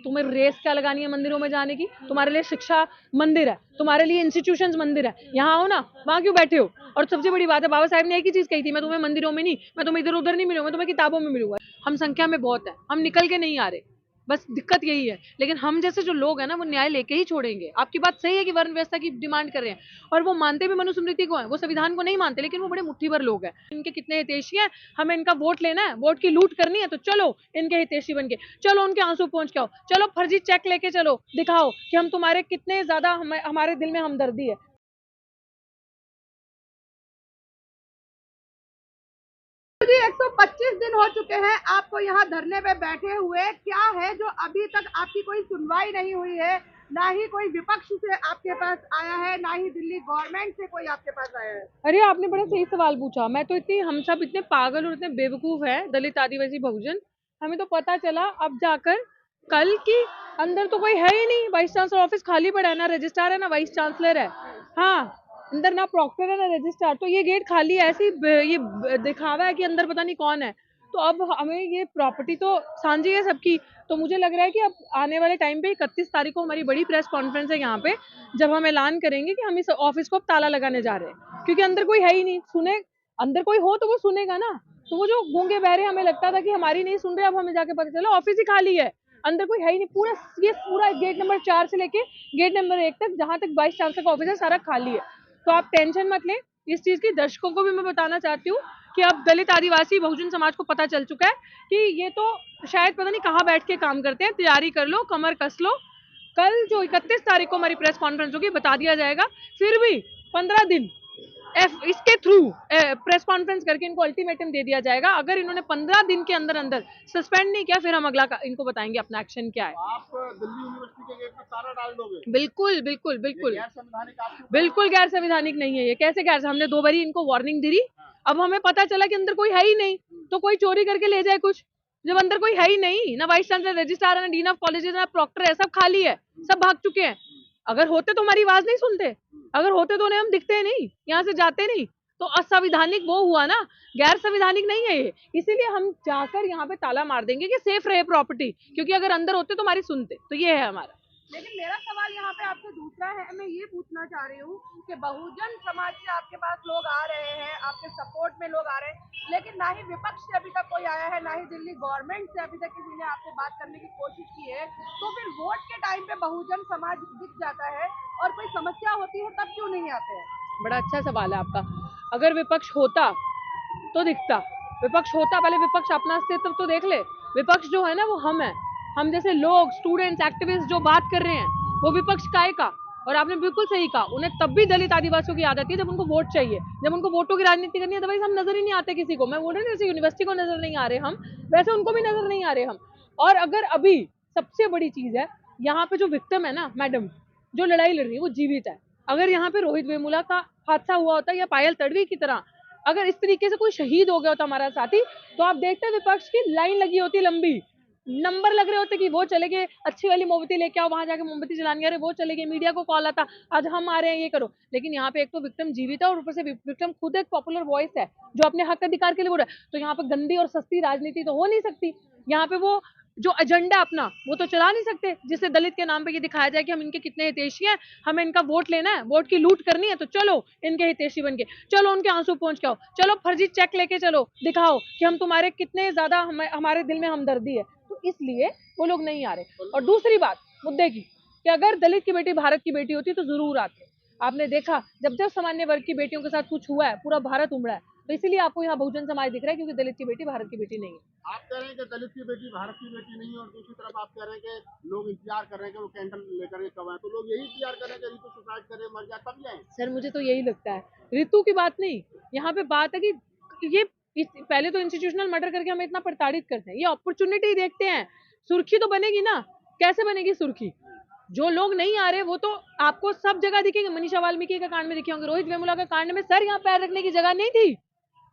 तुम्हें रेस क्या लगानी है मंदिरों में जाने की? तुम्हारे लिए शिक्षा मंदिर है, तुम्हारे लिए इंस्टीट्यूशंस मंदिर है, यहाँ आओ ना, वहां क्यों बैठे हो? और सबसे बड़ी बात है, बाबा साहब ने एक ही चीज कही थी, मैं तुम्हें मंदिरों में नहीं, मैं तुम्हें इधर उधर नहीं मिलूंगा, मैं तुम्हें किताबों में मिलूंगा। हम संख्या में बहुत है, हम निकल के नहीं आ रहे, बस दिक्कत यही है। लेकिन हम जैसे जो लोग हैं ना, वो न्याय लेके ही छोड़ेंगे। आपकी बात सही है कि वर्ण व्यवस्था की डिमांड कर रहे हैं, और वो मानते भी मनुस्मृति को है, वो संविधान को नहीं मानते, लेकिन वो बड़े मुट्ठी भर लोग हैं। इनके कितने हितैषी हैं, हमें इनका वोट लेना है, वोट की लूट करनी है, तो चलो इनके हितैषी बन के, चलो उनके आंसू पहुंच के आओ, चलो फर्जी चेक लेके चलो, दिखाओ कि हम तुम्हारे कितने ज्यादा हमारे दिल में हमदर्दी है। जी 125 दिन हो चुके हैं आपको यहाँ धरने पे बैठे हुए, क्या है जो अभी तक आपकी कोई सुनवाई नहीं हुई है? ना ही कोई विपक्ष से आपके पास आया है, ना ही दिल्ली गवर्नमेंट से कोई आपके पास आया है। अरे आपने बड़ा सही सवाल पूछा। मैं तो इतनी, हम सब इतने पागल और इतने बेवकूफ हैं, दलित आदिवासी बहुजन, हमें तो पता चला अब जाकर कल की, अंदर तो कोई है ही नहीं, वाइस चांसलर ऑफिस खाली पड़ा है, ना रजिस्ट्रार है ना वाइस चांसलर है। हाँ, अंदर ना प्रॉक्टर है ना रजिस्ट्रार, तो ये गेट खाली है, ऐसी दिखावा है कि अंदर पता नहीं कौन है। तो अब हमें ये प्रॉपर्टी तो साझी है सबकी, तो मुझे लग रहा है कि अब आने वाले टाइम पे 31 तारीख को हमारी बड़ी प्रेस कॉन्फ्रेंस है यहाँ पे, जब हम ऐलान करेंगे कि हम इस ऑफिस को अब ताला लगाने जा रहे हैं, क्योंकि अंदर कोई है ही नहीं। सुने, अंदर कोई हो तो वो सुनेगा ना। तो वो जो गूंगे बहरे, हमें लगता था कि हमारी नहीं सुन रहे, अब हमें जाके पता चला ऑफिस ही खाली है, अंदर कोई है ही नहीं। पूरा ये पूरा गेट नंबर 4 से लेके गेट नंबर 1 तक, जहां तक वाइस चांसलर का ऑफिस है, सारा खाली है। तो आप टेंशन मत लें इस चीज की। दर्शकों को भी मैं बताना चाहती हूँ कि अब दलित आदिवासी बहुजन समाज को पता चल चुका है कि ये तो शायद पता नहीं कहाँ बैठ के काम करते हैं। तैयारी कर लो, कमर कस लो, कल जो 31 तारीख को हमारी प्रेस कॉन्फ्रेंस होगी, बता दिया जाएगा। फिर भी 15 दिन इसके थ्रू प्रेस कॉन्फ्रेंस करके इनको अल्टीमेटम दे दिया जाएगा। अगर इन्होंने 15 दिन के अंदर अंदर सस्पेंड नहीं किया, फिर हम अगला इनको बताएंगे अपना एक्शन क्या है। आप दिल्ली यूनिवर्सिटी के गेट पर ताला डाल दोगे? बिल्कुल बिल्कुल बिल्कुल, गैर संवैधानिक बिल्कुल गैर संवैधानिक नहीं है ये। कैसे गैर, हमने 2 बारी इनको वार्निंग दी। अब हमें पता चला कि अंदर कोई है ही नहीं, तो कोई चोरी करके ले जाए कुछ, जब अंदर कोई है ही नहीं, ना वाइस चांसलर, रजिस्ट्रार, ना डीन ऑफ कॉलेजेस, ना प्रॉक्टर है, सब खाली है, सब भाग चुके हैं। अगर होते तो हमारी आवाज नहीं सुनते, अगर होते तो उन्हें हम दिखते नहीं, यहाँ से जाते नहीं। तो असंवैधानिक वो हुआ ना, गैर संवैधानिक नहीं है ये। इसीलिए हम जाकर यहाँ पे ताला मार देंगे कि सेफ रहे प्रॉपर्टी, क्योंकि अगर अंदर होते तो हमारी सुनते। तो ये है हमारा। लेकिन मेरा सवाल यहाँ पे आपसे दूसरा है, मैं ये पूछना चाह रही हूँ कि बहुजन समाज से आपके पास लोग आ रहे हैं, आपके सपोर्ट में लोग आ रहे हैं, लेकिन ना ही विपक्ष से अभी तक कोई आया है, ना ही दिल्ली गवर्नमेंट से अभी तक किसी ने आपसे बात करने की कोशिश की है। तो फिर वोट के टाइम पे बहुजन समाज दिख जाता है, और कोई समस्या होती है तब क्यों नहीं आते हैं? बड़ा अच्छा सवाल है आपका। अगर विपक्ष होता तो दिखता, विपक्ष होता, पहले विपक्ष अपना अस्तित्व तो देख ले। विपक्ष जो है ना, वो हम जैसे लोग, स्टूडेंट्स, एक्टिविस्ट जो बात कर रहे हैं, वो विपक्ष काय का। और आपने बिल्कुल सही कहा, उन्हें तब भी दलित आदिवासियों की याद आती है जब उनको वोट चाहिए, जब उनको वोटों की राजनीति करनी है। अदरवाइज हम नजर ही नहीं आते किसी को। मैं बोल रही हूँ, जैसे यूनिवर्सिटी को नजर नहीं आ रहे हम, वैसे उनको भी नजर नहीं आ रहे हम। और अगर अभी सबसे बड़ी चीज है, यहाँ पे जो विक्टिम है ना मैडम, जो लड़ाई लड़ रही है, वो जीवित है। अगर यहाँ पे रोहित वेमुला का हादसा हुआ होता, या पायल तड़वी की तरह अगर इस तरीके से कोई शहीद हो गया होता हमारा साथी, तो आप देखते विपक्ष की लाइन लगी होती लंबी, नंबर लग रहे होते कि वो चले गए, अच्छी वाली मोमबत्ती लेके आओ, वहां जाके मोमबत्ती जलानी, अरे वो चले गए, मीडिया को कॉल आता, आज हम आ रहे हैं, ये करो। लेकिन यहाँ पे एक तो विक्टिम जीवित है, और ऊपर से विक्टिम खुद एक पॉपुलर वॉइस है, जो अपने हक अधिकार के लिए बोल रहा है। तो यहाँ पे गंदी और सस्ती राजनीति तो हो नहीं सकती। यहाँ पे वो जो एजेंडा अपना, वो तो चला नहीं सकते, जिससे दलित के नाम पे ये दिखाया जाए कि हम इनके कितने हितैषी हैं, हमें इनका वोट लेना है, वोट की लूट करनी है, तो चलो इनके हितैषी बन के, चलो उनके आंसू पहुंच के आओ, चलो फर्जी चेक लेके चलो, दिखाओ कि हम तुम्हारे कितने ज्यादा हमारे दिल में हमदर्दी है। तो इसलिए वो लोग नहीं आ रहे। और दूसरी बात मुद्दे की, कि अगर दलित की बेटी भारत की बेटी होती तो जरूर आते। आपने देखा, जब जब सामान्य वर्ग की बेटियों के साथ कुछ हुआ है, पूरा भारत उमड़ा है। तो इसीलिए आपको यहाँ बहुजन समाज दिख रहा है, क्योंकि दलित की बेटी भारत की बेटी नहीं है। आप कह रहे हैं कि दलित की बेटी भारत की बेटी नहीं है, और दूसरी तरफ आप कह रहे हैं कि लोग इंतजार कर रहे हैं कि वो कैंडल लेकर के कब आए। तो लोग यही इंतजार कर रहे हैं कि ऋतु सुसाइड करे, मर जाए, तब जाए। सर मुझे तो यही लगता है। ऋतु की बात नहीं, यहाँ पे बात है कि ये पहले तो इंस्टीट्यूशनल मर्डर करके हमें इतना प्रताड़ित करते हैं, ये अपॉर्चुनिटी देखते हैं। सुर्खी तो बनेगी ना, कैसे बनेगी सुर्खी? जो लोग नहीं आ रहे वो तो आपको सब जगह दिखेंगे। मनीषा वाल्मीकि का कांड में दिखे होंगे, रोहित वेमुला का कांड में सर यहाँ पैर रखने की जगह नहीं थी।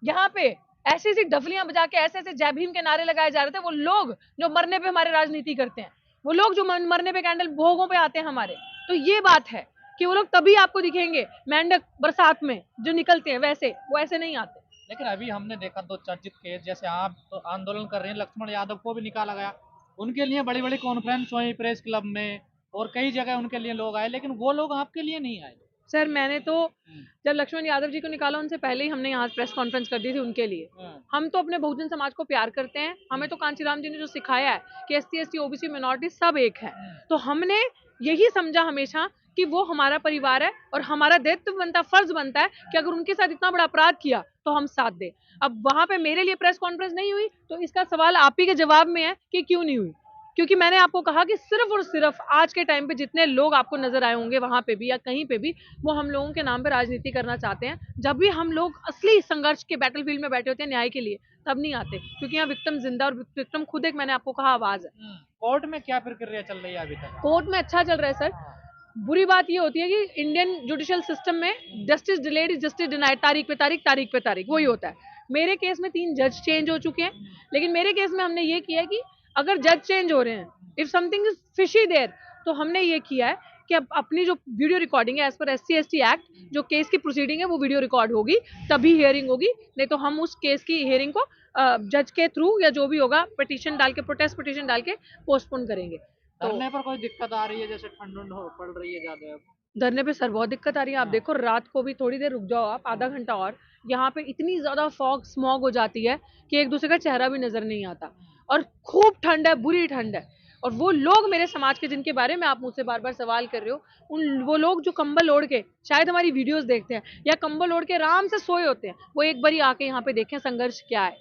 यहाँ पे ऐसी ऐसी डफलियां बजा के, ऐसे ऐसे जय भीम के नारे लगाए जा रहे थे। वो लोग जो मरने पे हमारे राजनीति करते हैं, वो लोग जो मरने पे कैंडल भोगों पे आते हैं हमारे। तो ये बात है कि वो लोग तभी आपको दिखेंगे मेंढक बरसात में जो निकलते हैं, वैसे वो ऐसे नहीं आते। लेकिन अभी हमने देखा दो चर्चित केस, जैसे आप तो आंदोलन कर रहे हैं, लक्ष्मण यादव को भी निकाला गया, उनके लिए बड़ी बड़ी कॉन्फ्रेंस हुई प्रेस क्लब में और कई जगह उनके लिए लोग आए, लेकिन वो लोग आपके लिए नहीं आए। सर मैंने तो जब लक्ष्मण यादव जी को निकाला उनसे पहले ही हमने यहाँ प्रेस कॉन्फ्रेंस कर दी थी उनके लिए। हम तो अपने बहुजन समाज को प्यार करते हैं, हमें तो कांचीराम जी ने जो सिखाया है कि एसटी एसटी ओबीसी मिनॉरिटी सब एक है, तो हमने यही समझा हमेशा कि वो हमारा परिवार है और हमारा दायित्व बनता, फर्ज बनता है कि अगर उनके साथ इतना बड़ा अपराध किया तो हम साथ दें। अब वहां पे मेरे लिए प्रेस कॉन्फ्रेंस नहीं हुई तो इसका सवाल आप ही के जवाब में है कि क्यों नहीं हुई, क्योंकि मैंने आपको कहा कि सिर्फ और सिर्फ आज के टाइम पे जितने लोग आपको नजर आए होंगे वहां पे भी या कहीं पे भी, वो हम लोगों के नाम पे राजनीति करना चाहते हैं। जब भी हम लोग असली संघर्ष के बैटलफील्ड में बैठे होते हैं न्याय के लिए, तब नहीं आते, क्योंकि यहाँ विक्टिम जिंदा और विक्टिम खुद एक, मैंने आपको कहा, आवाज है। कोर्ट में क्या प्रक्रिया चल रही है अभी तक? कोर्ट में अच्छा चल रहा है सर। बुरी बात ये होती है कि इंडियन जुडिशियल सिस्टम में justice delayed is justice denied, तारीख पे तारीख, तारीख पे तारीख, वही होता है। मेरे केस में 3 जज चेंज हो चुके हैं, लेकिन मेरे केस में हमने ये किया है कि अगर जज चेंज हो रहे हैं, if something is fishy there, तो हमने ये किया है कि अब अपनी जो वीडियो रिकॉर्डिंग है एज पर SC ST एक्ट, जो केस की प्रोसीडिंग है वो वीडियो रिकॉर्ड होगी, तभी हियरिंग होगी, नहीं तो हम उस केस की हियरिंग को जज के थ्रू या जो भी होगा पिटीशन डाल के, प्रोटेस्ट पिटीशन डाल के पोस्टपोन करेंगे। धरने पर कोई दिक्कत आ रही है, जैसे ठंड पड़ रही है ज्यादा? धरने पे सर बहुत दिक्कत आ रही है। आप देखो रात को भी थोड़ी देर रुक जाओ आप, आधा घंटा और, यहाँ पे इतनी ज्यादा फॉग स्मॉग हो जाती है कि एक दूसरे का चेहरा भी नजर नहीं आता, और खूब ठंड है, बुरी ठंड है। और वो लोग मेरे समाज के जिनके बारे में आप मुझसे बार बार सवाल कर रहे हो, वो लोग जो कंबल ओढ़ के शायद हमारी वीडियोस देखते हैं या कंबल ओढ़ के आराम से सोए होते हैं, वो एक बारी आके यहाँ पे देखें संघर्ष क्या है,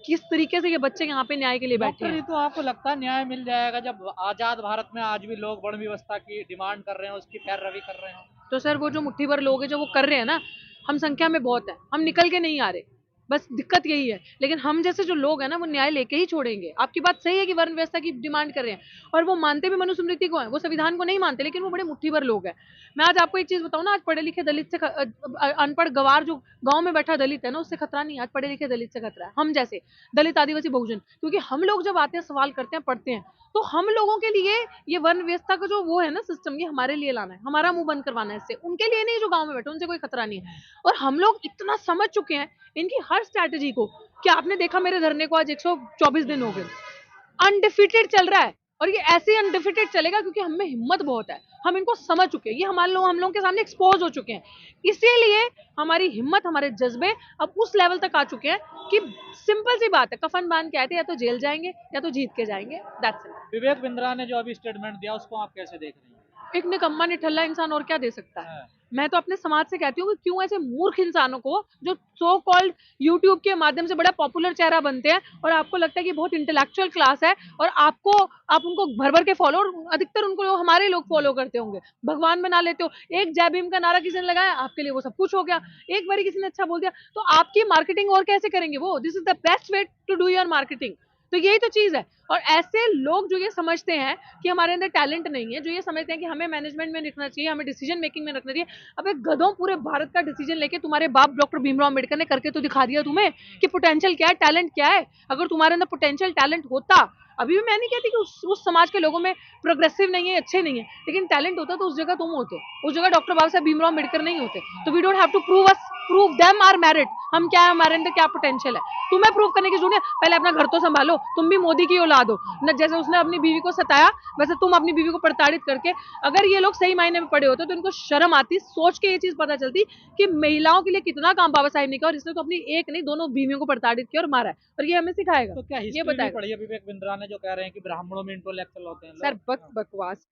किस तरीके से ये बच्चे यहाँ पे न्याय के लिए बैठे हैं। तो आपको लगता है न्याय मिल जाएगा जब आजाद भारत में आज भी लोग वर्ण व्यवस्था की डिमांड कर रहे हैं, उसकी पैरवी कर रहे हैं? तो सर वो जो मुट्ठी भर लोग हैं जो वो कर रहे हैं ना, हम संख्या में बहुत है, हम निकल के नहीं आ रहे, बस दिक्कत यही है। लेकिन हम जैसे जो लोग हैं ना वो न्याय लेके ही छोड़ेंगे। आपकी बात सही है कि वर्ण व्यवस्था की डिमांड कर रहे हैं, और वो मानते भी मनुस्मृति को है, वो संविधान को नहीं मानते, लेकिन वो बड़े मुट्ठी भर लोग हैं। मैं आज आपको एक चीज बताऊं ना, आज पढ़े लिखे दलित से अनपढ़ गवार जो गांव में बैठा दलित है ना, उससे खतरा नहीं, आज पढ़े लिखे दलित से खतरा है। हम जैसे दलित आदिवासी बहुजन, क्योंकि हम लोग जब आते हैं, सवाल करते हैं, पढ़ते हैं, तो हम लोगों के लिए ये वर्ण व्यवस्था का जो वो है ना सिस्टम, ये हमारे लिए लाना है, हमारा मुंह बंद करवाना है इससे, उनके लिए नहीं जो गांव में बैठे, उनसे कोई खतरा नहीं है। और हम लोग इतना समझ चुके हैं इनकी हर स्ट्रैटेजी को कि आपने देखा मेरे धरने को आज 124 दिन हो गए, अनडिफिटेड चल रहा है, और ये ऐसे ही अनडिफिटेड चलेगा क्योंकि हम में हिम्मत बहुत है, हम इनको समझ चुके हैं, ये हम लोगों के सामने एक्सपोज हो चुके हैं, इसीलिए हमारी हिम्मत, हमारे जज्बे अब उस लेवल तक आ चुके हैं कि सिंपल सी बात है, कफन बांध के आए थे, या तो जेल जाएंगे या तो जीत के जाएंगे, दैट्स इट। विवेक बिंद्रा ने जो अभी स्टेटमेंट दिया उसको आप कैसे देख रहे हैं? एक निकम्मा निठल्ला इंसान और क्या दे सकता है। मैं तो अपने समाज से कहती हूँ कि क्यों ऐसे मूर्ख इंसानों को, जो सो कॉल्ड यूट्यूब के माध्यम से बड़ा पॉपुलर चेहरा बनते हैं और आपको लगता है कि बहुत इंटेलेक्चुअल क्लास है, और आप उनको भर भर के फॉलो, अधिकतर उनको हमारे लोग फॉलो करते होंगे, भगवान बना लेते हो। एक जय भीम का नारा किसी ने लगाया, आपके लिए वो सब कुछ हो गया, एक बारी किसी ने अच्छा बोल दिया, तो आपकी मार्केटिंग और कैसे करेंगे वो? This is the best way to do your marketing. तो यही तो चीज है। और ऐसे लोग जो ये समझते हैं कि हमारे अंदर टैलेंट नहीं है, जो ये समझते हैं कि हमें मैनेजमेंट में रखना चाहिए, हमें डिसीजन मेकिंग में रखना चाहिए, अबे गधों, पूरे भारत का डिसीजन लेके तुम्हारे बाप डॉक्टर भीमराव अम्बेडकर ने करके तो दिखा दिया तुम्हें कि पोटेंशियल क्या है, टैलेंट क्या है। अगर तुम्हारे अंदर पोटेंशियल टैलेंट होता, अभी भी मैं नहीं कहती कि उस समाज के लोगों में प्रोग्रेसिव नहीं है, अच्छे नहीं है, लेकिन टैलेंट होता तो उस जगह तुम होते, उस जगह डॉक्टर बाबा साहब भीमराव अम्बेडकर नहीं होते। तो we don't have to prove them are merit, हम क्या है, हमारे अंदर क्या पोटेंशियल है, तुम्हें प्रूव करने की जरूरत है। पहले अपना घर तो संभालो, तुम भी मोदी की औलाद हो न, जैसे उसने अपनी बीवी को सताया वैसे तुम अपनी बीवी को प्रताड़ित करके, अगर ये लोग सही मायने में पड़े होते तो इनको शर्म आती, सोच के ये चीज पता चलती कि महिलाओं के लिए कितना काम बाबा साहब ने किया, और इसने तो अपनी एक नहीं दोनों बीवियों को प्रताड़ित किया और मारा है, और ये हमें सिखाएगा। तो क्या ये बताएगा पढ़िए विवेक बिंद्रा ने जो कह रहे हैं कि ब्राह्मणों में इंटेलेक्चुअल होते हैं लोग? सर बकवास।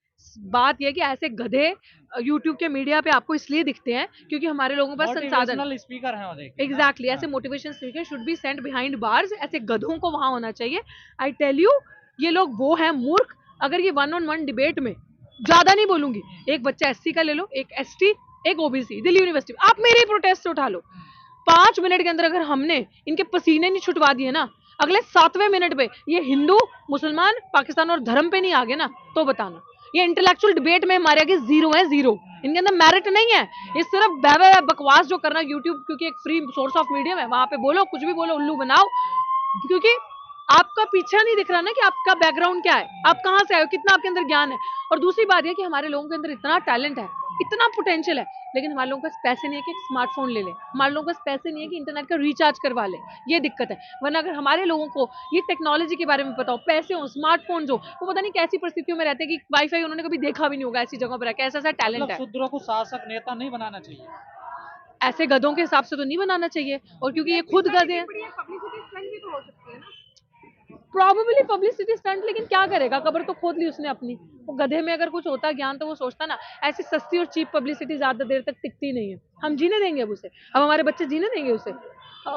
बात यह कि ऐसे गधे यूट्यूब के मीडिया पे आपको इसलिए दिखते हैं क्योंकि हमारे लोगों के पास संसाधन, स्पीकर हैं वो, देखिए एग्जैक्टली ऐसे motivation speaker should be sent behind bars, ऐसे गधों को वहां होना चाहिए। आई टेल यू, ये लोग वो हैं मूर्ख। अगर ये 1-on-1 डिबेट में, ज्यादा नहीं बोलूंगी, एक बच्चा SC का ले लो, एक ST, एक OBC, दिल्ली यूनिवर्सिटी, आप मेरे प्रोटेस्ट उठा लो, 5 मिनट के अंदर अगर हमने इनके पसीने नहीं छुटवा दिए ना, अगले 7वें मिनट पे ये हिंदू, मुसलमान, पाकिस्तान और धर्म पे नहीं आ गए ना, तो बताना। ये इंटेलेक्चुअल डिबेट में हमारे आगे जीरो है, जीरो, इनके अंदर मेरिट नहीं है। ये सिर्फ बकवास जो करना यूट्यूब, क्योंकि एक फ्री सोर्स ऑफ मीडियम है, वहां पे बोलो, कुछ भी बोलो, उल्लू बनाओ, क्योंकि आपका पीछा नहीं दिख रहा ना कि आपका बैकग्राउंड क्या है, आप कहाँ से आए हो, कितना आपके अंदर ज्ञान है। और दूसरी बात यह कि हमारे लोगों के अंदर इतना टैलेंट है, इतना पोटेंशियल है, लेकिन हमारे लोगों के पास पैसे नहीं है कि एक स्मार्टफोन ले लें, हमारे लोगों के पास पैसे नहीं है कि इंटरनेट का रिचार्ज करवा लें, ये दिक्कत है। वरना अगर हमारे लोगों को ये टेक्नोलॉजी के बारे में पता हो, पैसे हो, स्मार्टफोन हो, वो पता नहीं कैसी परिस्थितियों में रहते हैं कि वाईफाई उन्होंने कभी देखा भी नहीं होगा, ऐसी जगहों पर है, कैसा टैलेंट मतलब है। शूद्रों को शासक नेता नहीं बनाना चाहिए। ऐसे गधों के हिसाब से तो नहीं बनाना चाहिए, और क्योंकि ये खुद गधे हैं, पब्लिसिटी स्टंट भी तो हो सकती है ना। प्रॉबेबली पब्लिसिटी स्टंट, लेकिन क्या करेगा, कब्र तो खोद ली उसने अपनी। वो गधे में अगर कुछ होता ज्ञान तो वो सोचता ना। ऐसी सस्ती और चीप पब्लिसिटी ज्यादा देर तक टिकती नहीं है। हम जीने देंगे अब उसे, अब हमारे बच्चे जीने देंगे उसे,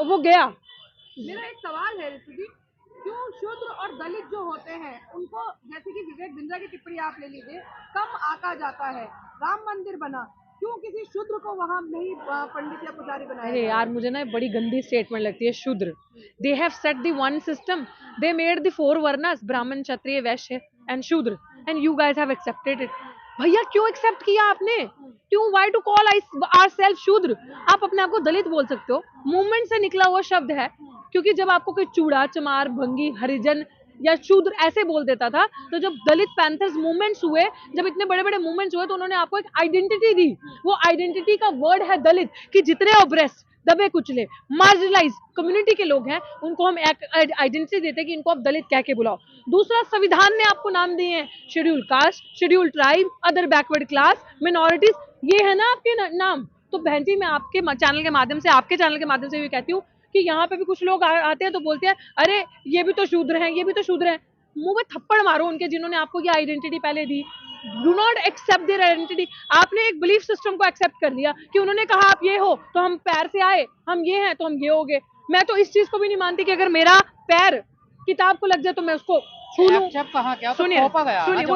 वो गया। मेरा एक सवाल है ऋतु जी, क्यों शूद्र और दलित जो होते हैं उनको, जैसे कि विवेक बिंद्रा की टिप्पणी आप ले लीजिए, कम आका जाता है, राम मंदिर बना, क्यों किसी शूद्र को वहां नहीं पंडित या पुजारी बनाया? अरे यार, मुझे ना बड़ी गंदी स्टेटमेंट लगती है Shudra. They have set the varna system, they made the 4 varnas, Brahmin, Kshatriya, Vaishya and Shudra, and you guys have accepted it. भैया क्यों एक्सेप्ट किया आपने? क्यों? Why to call our self Shudra? आप अपने आप को दलित बोल सकते हो, मूवमेंट से निकला हुआ शब्द है। क्योंकि जब आपको कोई चूड़ा, चमार, भंगी, हरिजन या शूद्र ऐसे बोल देता था, तो जब दलित पैंथर्स मूवमेंट्स हुए, जब इतने बड़े बड़े मूवमेंट्स हुए, तो उन्होंने आपको एक आइडेंटिटी दी। वो आइडेंटिटी का वर्ड है दलित, कि जितने ऑब्रेस, दबे कुचले, मार्जिनलाइज कम्युनिटी के लोग हैं, उनको हम एक आइडेंटिटी देते हैं कि इनको आप दलित कह के बुलाओ। दूसरा, संविधान ने आपको नाम दिए हैं, schedule caste, schedule tribe, other backward class, minorities, ये है ना आपके नाम। तो बहन जी, मैं आपके चैनल के माध्यम से, आपके चैनल के माध्यम से भी कहती हूँ कि यहाँ पे भी कुछ लोग आते हैं तो बोलते हैं, अरे ये भी तो शूद्र हैं, ये भी तो शूद्र हैं। मुंह में थप्पड़ मारो उनके, जिन्होंने आपको ये आइडेंटिटी पहले दी। Do not accept their identity. आपने एक बिलीफ सिस्टम को एक्सेप्ट कर लिया कि उन्होंने कहा आप ये हो तो हम पैर से आए, हम ये हैं तो हम ये हो गए। मैं तो इस चीज को भी नहीं मानती कि अगर मेरा पैर किताब को लग जाए तो मैं उसको छू लूं। सुनिए,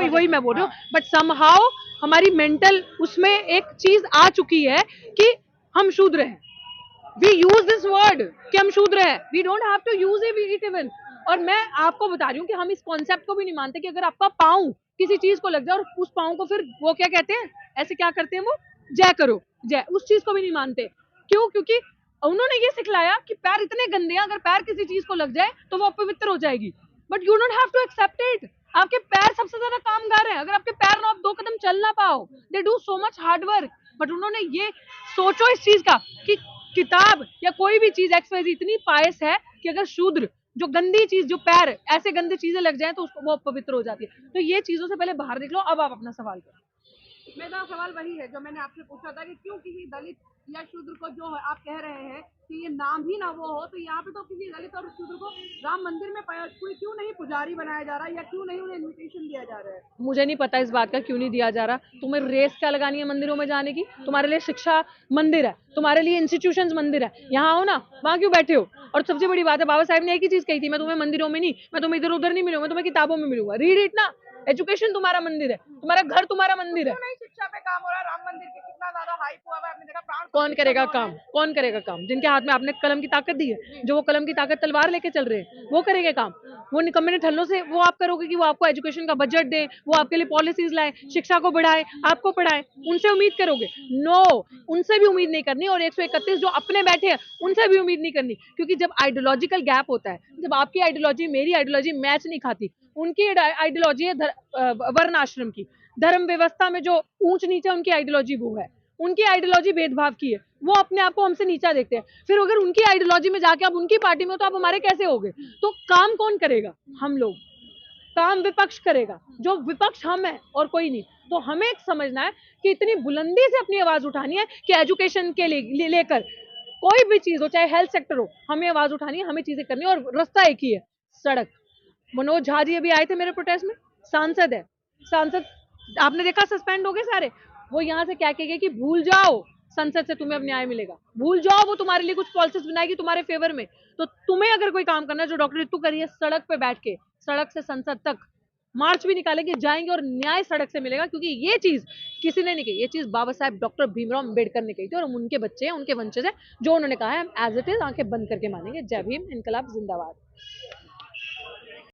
वही मैं बोल रही हूँ। बट समहाउ हमारी मेंटल उसमें एक चीज आ चुकी है कि हम शूद्र हैं। We use this word कि हम शूद्र हैं। We don't have to use it even। और मैं आपको बता रही हूँ कि हम इस कॉन्सेप्ट को भी नहीं मानते कि अगर आपका पाँव किसी चीज को लग जाए और उस पाँव को फिर वो क्या कहते हैं, ऐसे क्या करते हैं वो, जय करो, जय, उस चीज को भी नहीं मानते। क्यों? क्योंकि उन्होंने ये सिखलाया कि पैर इतने गंदे हैं, अगर पैर किसी चीज को लग जाए तो वो अपवित्र हो जाएगी। But you don't have to accept it. आपके पैर सबसे ज्यादा कामगार हैं। अगर आपके पैर में आप 2 कदम चल ना पाओ, they do so much hard work. But उन्होंने ये सोचो इस चीज का कि किताब या कोई भी चीज XYZ इतनी पायस है कि अगर शूद्र, जो गंदी चीज, जो पैर ऐसे गंदी चीजें लग जाएं तो उसको वो पवित्र हो जाती है। तो ये चीजों से पहले बाहर निकलो। अब आप अपना सवाल करो। मेरा सवाल वही है जो मैंने आपसे पूछा था कि क्यों किसी दलित या शूद्र को, जो है आप कह रहे हैं कि ये नाम ही ना वो हो, तो यहाँ पे तो किसी दलित और शूद्र को राम मंदिर में क्यों नहीं पुजारी बनाया जा रहा, या क्यों नहीं उन्हें इन्विटेशन दिया जा रहा है? मुझे नहीं पता इस बात का क्यों नहीं दिया जा रहा। तुम्हें रेस क्या लगानी है मंदिरों में जाने की? तुम्हारे लिए शिक्षा मंदिर है, तुम्हारे लिए इंस्टीट्यूशंस मंदिर है। यहाँ आओ ना, वहाँ क्यों बैठे हो? और सबसे बड़ी बात है, बाबा साहब ने एक ही चीज कही थी, मैं तुम्हें मंदिरों में नहीं, मैं तुम्हें इधर उधर नहीं मिलूंगा, मैं तुम्हें किताबों में मिलूंगा। रीड इट ना। एजुकेशन तुम्हारा मंदिर है, तुम्हारा घर तुम्हारा मंदिर है। नहीं शिक्षा पे काम हो रहा है, राम मंदिर की कितना ज्यादा हाइप हुआ है, आपने देखा। प्राण कौन करेगा काम? कौन करेगा काम? जिनके हाथ में आपने कलम की ताकत दी है, जो वो कलम की ताकत तलवार लेके चल रहे हैं, वो करेंगे काम। वो निकम्मे ठल्लों से वो आप करोगे कि वो आपको एजुकेशन का बजट दें, वो आपके लिए पॉलिसीज लाएं, शिक्षा को बढ़ाएं, आपको पढ़ाएं, उनसे उम्मीद करोगे? नो, उनसे भी उम्मीद नहीं करनी। और 131 जो अपने बैठे हैं उनसे भी उम्मीद नहीं करनी। क्योंकि जब आइडियोलॉजिकल गैप होता है, जब आपकी आइडियोलॉजी मेरी आइडियोलॉजी मैच नहीं खाती, उनकी आइडियोलॉजी है वर्ण आश्रम की, धर्म व्यवस्था में जो ऊंच नीचे उनकी आइडियोलॉजी वो है, उनकी आइडियोलॉजी भेदभाव की है, वो अपने आप को हमसे नीचा देखते हैं। फिर अगर उनकी आइडियोलॉजी में जाके आप उनकी पार्टी में हो तो आप हमारे कैसे होगे? तो काम कौन करेगा? हम लोग। काम विपक्ष करेगा, जो विपक्ष हम है और कोई नहीं। तो हमें एक समझना है कि इतनी बुलंदी से अपनी आवाज उठानी है कि एजुकेशन के लेकर कोई भी चीज हो, चाहे हेल्थ सेक्टर हो, हमें आवाज उठानी है, हमें चीजें करनी है। और रास्ता एक ही है, सड़क। मनोज झा जी अभी आए थे मेरे प्रोटेस्ट में, सांसद है, सांसद आपने देखा सस्पेंड हो गए सारे। वो यहाँ से क्या कहेंगे कि भूल जाओ, संसद से तुम्हें अब न्याय मिलेगा, भूल जाओ, वो तुम्हारे लिए कुछ पॉलिसीज बनाएगी तुम्हारे फेवर में। तो तुम्हें अगर कोई काम करना है, जो डॉक्टर रितु करी है, सड़क पे बैठ के, सड़क से संसद तक मार्च भी निकालेंगे, जाएंगे और न्याय सड़क से मिलेगा। क्योंकि ये चीज किसी ने नहीं कही, ये चीज बाबा साहब डॉक्टर भीमराव अम्बेडकर ने कही थी, और हम उनके बच्चे हैं, उनके वंशज हैं, जो उन्होंने कहा है हम एज इट इज आंखें बंद करके मानेंगे। जय भीम, इनकलाब जिंदाबाद।